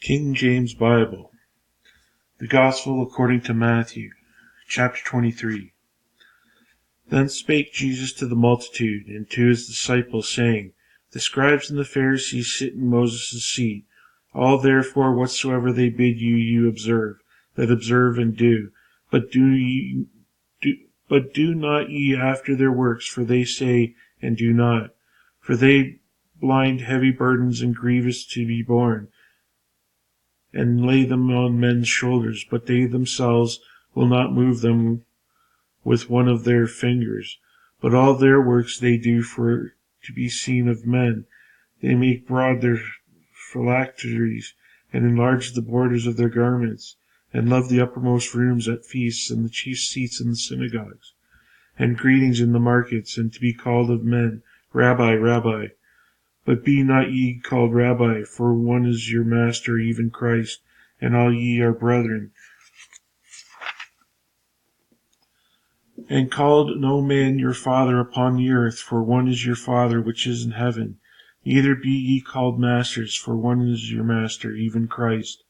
King James Bible. The Gospel according to Matthew, chapter 23. Then spake Jesus to the multitude, and to his disciples, saying, The scribes and the Pharisees sit in Moses' seat. All therefore whatsoever they bid you, you observe, that observe and do. But do not ye after their works, for they say and do not. For they bind heavy burdens and grievous to be borne, and lay them on men's shoulders, but they themselves will not move them with one of their fingers. But all their works they do for to be seen of men. They make broad their phylacteries, and enlarge the borders of their garments, and love the uppermost rooms at feasts, and the chief seats in the synagogues, and greetings in the markets, and to be called of men, Rabbi, Rabbi. But be not ye called Rabbi, for one is your Master, even Christ, and all ye are brethren. And called no man your Father upon the earth, for one is your Father which is in heaven. Neither be ye called masters, for one is your Master, even Christ.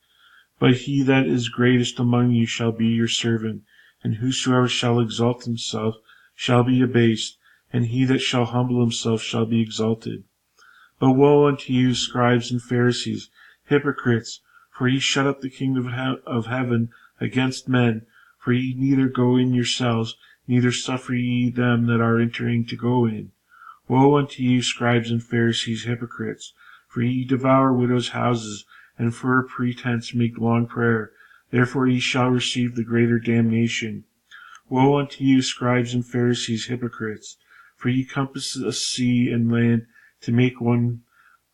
But he that is greatest among you shall be your servant, and whosoever shall exalt himself shall be abased, and he that shall humble himself shall be exalted. But woe unto you, scribes and Pharisees, hypocrites! For ye shut up the kingdom of heaven against men. For ye neither go in yourselves, neither suffer ye them that are entering to go in. Woe unto you, scribes and Pharisees, hypocrites! For ye devour widows' houses, and for a pretense make long prayer. Therefore ye shall receive the greater damnation. Woe unto you, scribes and Pharisees, hypocrites! For ye compass a sea and land, to make one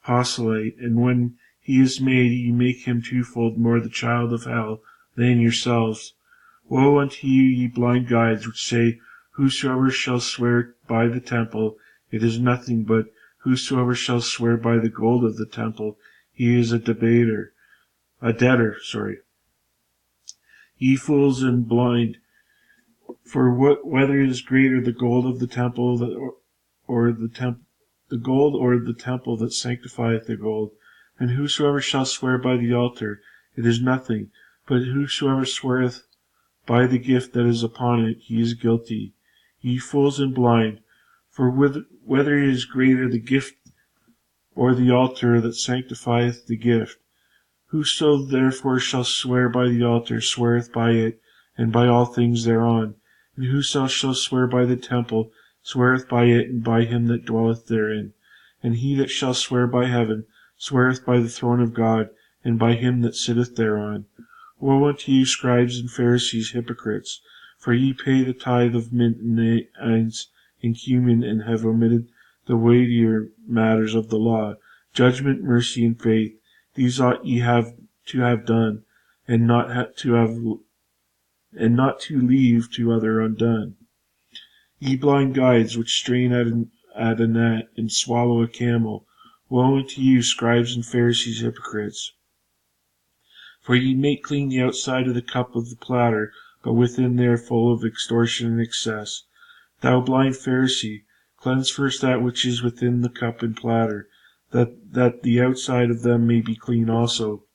proselyte, and when he is made, ye make him twofold more the child of hell than yourselves. Woe unto you, ye blind guides, which say, Whosoever shall swear by the temple, it is nothing, but whosoever shall swear by the gold of the temple, he is a debtor. Ye fools and blind, for whether is greater, the gold of the temple or the gold or the temple that sanctifieth the gold? And whosoever shall swear by the altar, it is nothing, but whosoever sweareth by the gift that is upon it, he is guilty. Ye fools and blind, for whether is greater, the gift or the altar that sanctifieth the gift? Whoso therefore shall swear by the altar sweareth by it, and by all things thereon. And whoso shall swear by the temple sweareth by it, and by him that dwelleth therein. And he that shall swear by heaven sweareth by the throne of God, and by him that sitteth thereon. Woe unto you, scribes and Pharisees, hypocrites! For ye pay the tithe of mint and anise and cumin, and have omitted the weightier matters of the law, judgment, mercy, and faith. These ought ye to have done, and not to leave two other undone. Ye blind guides, which strain at a gnat, and swallow a camel, woe unto you, scribes and Pharisees, hypocrites! For ye make clean the outside of the cup of the platter, but within they are full of extortion and excess. Thou blind Pharisee, cleanse first that which is within the cup and platter, that the outside of them may be clean also.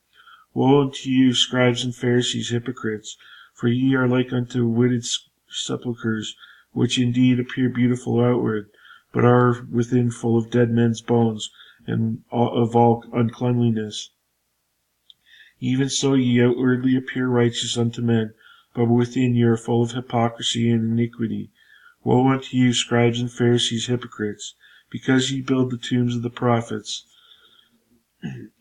Woe unto you, scribes and Pharisees, hypocrites! For ye are like unto whited sepulchres, which indeed appear beautiful outward, but are within full of dead men's bones, and of all uncleanliness. Even so ye outwardly appear righteous unto men, but within ye are full of hypocrisy and iniquity. Woe unto you, scribes and Pharisees, hypocrites! Because ye build the tombs of the prophets,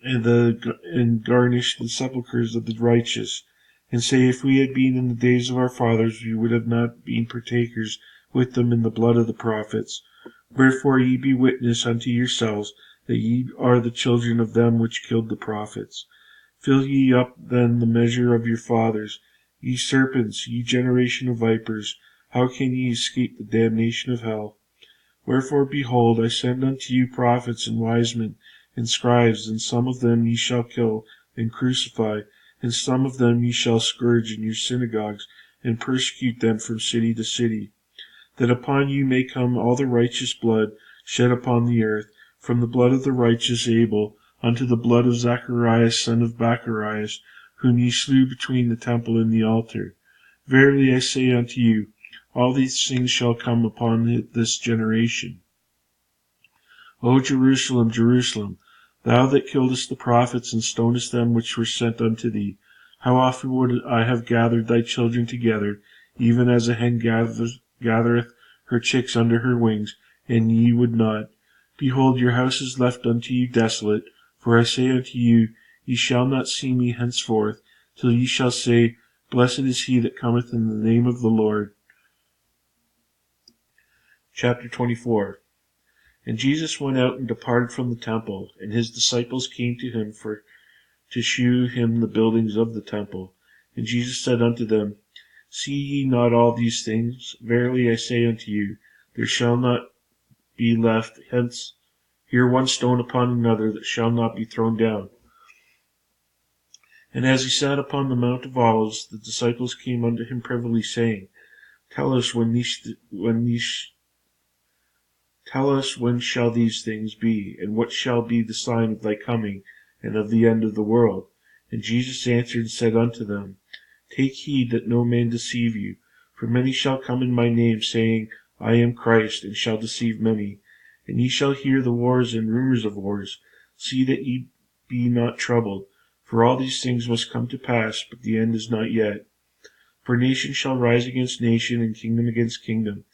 and garnish the sepulchres of the righteous, and say, If we had been in the days of our fathers, we would have not been partakers with them in the blood of the prophets. Wherefore ye be witness unto yourselves that ye are the children of them which killed the prophets. Fill ye up then the measure of your fathers. Ye serpents, ye generation of vipers, how can ye escape the damnation of hell? Wherefore, behold, I send unto you prophets and wise men and scribes, and some of them ye shall kill and crucify, and some of them ye shall scourge in your synagogues, and persecute them from city to city, that upon you may come all the righteous blood shed upon the earth, from the blood of the righteous Abel unto the blood of Zacharias son of Barachias, whom ye slew between the temple and the altar. Verily I say unto you, all these things shall come upon this generation. O Jerusalem, Jerusalem, thou that killest the prophets and stonest them which were sent unto thee, how often would I have gathered thy children together, even as a hen gathereth her chicks under her wings, and ye would not. Behold, your house is left unto you desolate. For I say unto you, ye shall not see me henceforth, till ye shall say, Blessed is he that cometh in the name of the Lord. Chapter 24. And Jesus went out and departed from the temple, and his disciples came to him to shew him the buildings of the temple. And Jesus said unto them, See ye not all these things? Verily I say unto you, there shall not be left hence here one stone upon another that shall not be thrown down. And as he sat upon the Mount of Olives, the disciples came unto him privily, saying, Tell us when shall these things be, and what shall be the sign of thy coming, and of the end of the world? And Jesus answered and said unto them, Take heed that no man deceive you, for many shall come in my name, saying, I am Christ, and shall deceive many. And ye shall hear the wars and rumors of wars. See that ye be not troubled, for all these things must come to pass, but the end is not yet. For nation shall rise against nation, and kingdom against kingdom.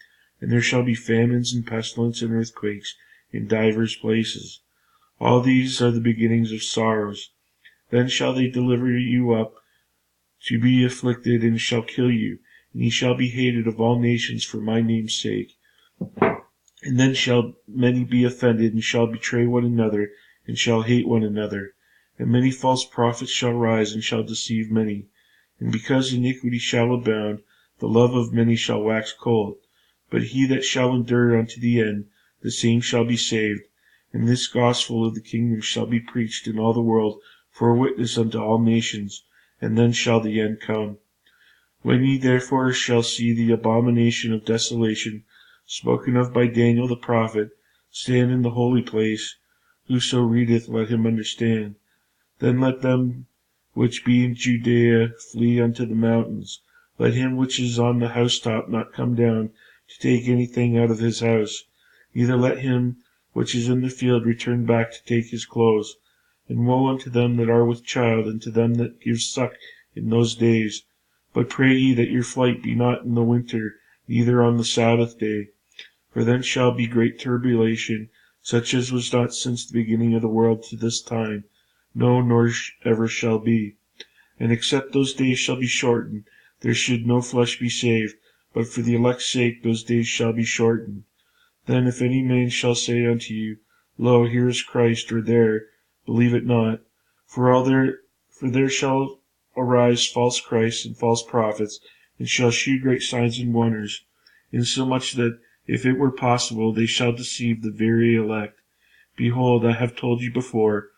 And there shall be famines and pestilence and earthquakes in divers places. All these are the beginnings of sorrows. Then shall they deliver you up to be afflicted, and shall kill you, and ye shall be hated of all nations for my name's sake. And then shall many be offended, and shall betray one another, and shall hate one another. And many false prophets shall rise, and shall deceive many. And because iniquity shall abound, the love of many shall wax cold. But he that shall endure unto the end, the same shall be saved. And this gospel of the kingdom shall be preached in all the world for a witness unto all nations, and then shall the end come. When ye therefore shall see the abomination of desolation, spoken of by Daniel the prophet, stand in the holy place, whoso readeth, let him understand. Then let them which be in Judea flee unto the mountains. Let him which is on the housetop not come down to take anything out of his house. Neither let him which is in the field return back to take his clothes. And woe unto them that are with child, and to them that give suck in those days. But pray ye that your flight be not in the winter, neither on the Sabbath day. For then shall be great tribulation, such as was not since the beginning of the world to this time, no, nor ever shall be. And except those days shall be shortened, there should no flesh be saved, but for the elect's sake those days shall be shortened. Then if any man shall say unto you, Lo, here is Christ, or there, believe it not. For there shall arise false Christs and false prophets, and shall shew great signs and wonders, insomuch that, if it were possible, they shall deceive the very elect. Behold, I have told you before.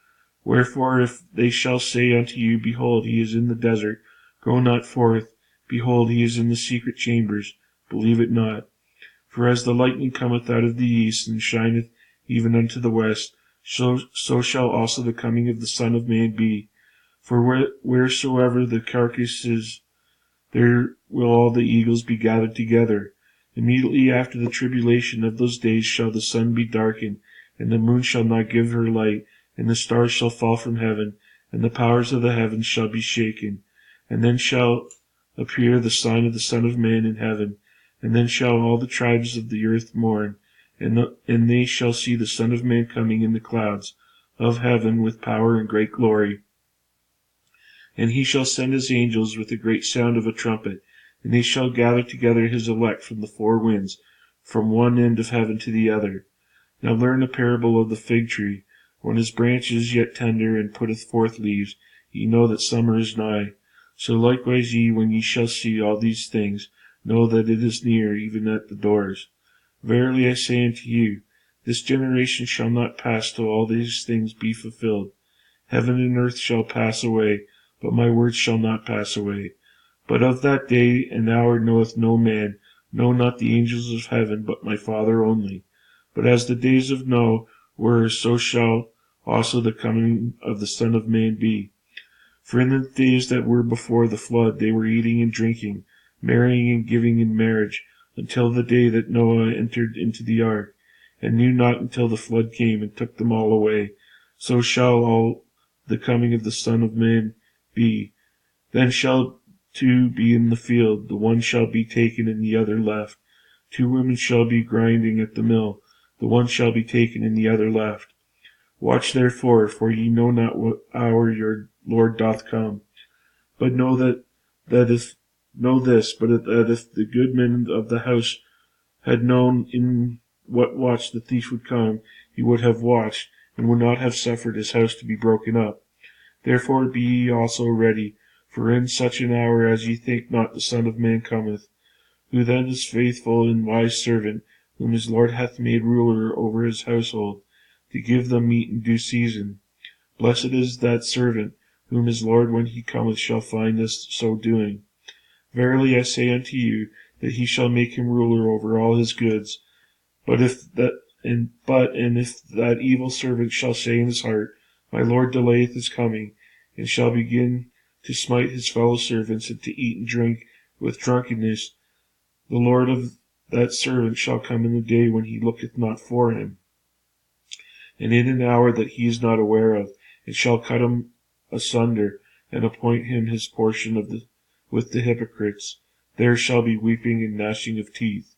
Wherefore, if they shall say unto you, Behold, he is in the desert, go not forth. Behold, he is in the secret chambers, believe it not. For as the lightning cometh out of the east, and shineth even unto the west, so shall also the coming of the Son of Man be. For wheresoever the carcass is, there will all the eagles be gathered together. Immediately after the tribulation of those days shall the sun be darkened, and the moon shall not give her light, and the stars shall fall from heaven, and the powers of the heavens shall be shaken. And then shall appear the sign of the Son of Man in heaven. And then shall all the tribes of the earth mourn, and they shall see the Son of Man coming in the clouds of heaven with power and great glory. And he shall send his angels with a great sound of a trumpet, and they shall gather together his elect from the four winds, from one end of heaven to the other. Now learn a parable of the fig tree. When his branch is yet tender, and putteth forth leaves, ye know that summer is nigh. So likewise ye, when ye shall see all these things, know that it is near, even at the doors. Verily I say unto you, this generation shall not pass till all these things be fulfilled. Heaven and earth shall pass away, but my words shall not pass away. But of that day and hour knoweth no man, no, not the angels of heaven, but my Father only. But as the days of Noah were, so shall also the coming of the Son of Man be. For in the days that were before the flood they were eating and drinking, marrying and giving in marriage, until the day that Noah entered into the ark, and knew not until the flood came and took them all away. So shall all the coming of the Son of Man be. Then shall two be in the field, the one shall be taken and the other left. Two women shall be grinding at the mill, the one shall be taken and the other left. Watch therefore, for ye know not what hour your Lord doth come. But know that know this, but that if the good men of the house had known in what watch the thief would come, he would have watched, and would not have suffered his house to be broken up. Therefore be ye also ready, for in such an hour as ye think not the Son of Man cometh. Who then is faithful and wise servant, whom his Lord hath made ruler over his household, to give them meat in due season? Blessed is that servant, whom his Lord when he cometh shall find us so doing. Verily I say unto you, that he shall make him ruler over all his goods. But if that evil servant shall say in his heart, My Lord delayeth his coming, and shall begin to smite his fellow servants, and to eat and drink with drunkenness, the Lord of that servant shall come in the day when he looketh not for him, and in an hour that he is not aware of, and shall cut him asunder, and appoint him his portion with the hypocrites. There shall be weeping and gnashing of teeth.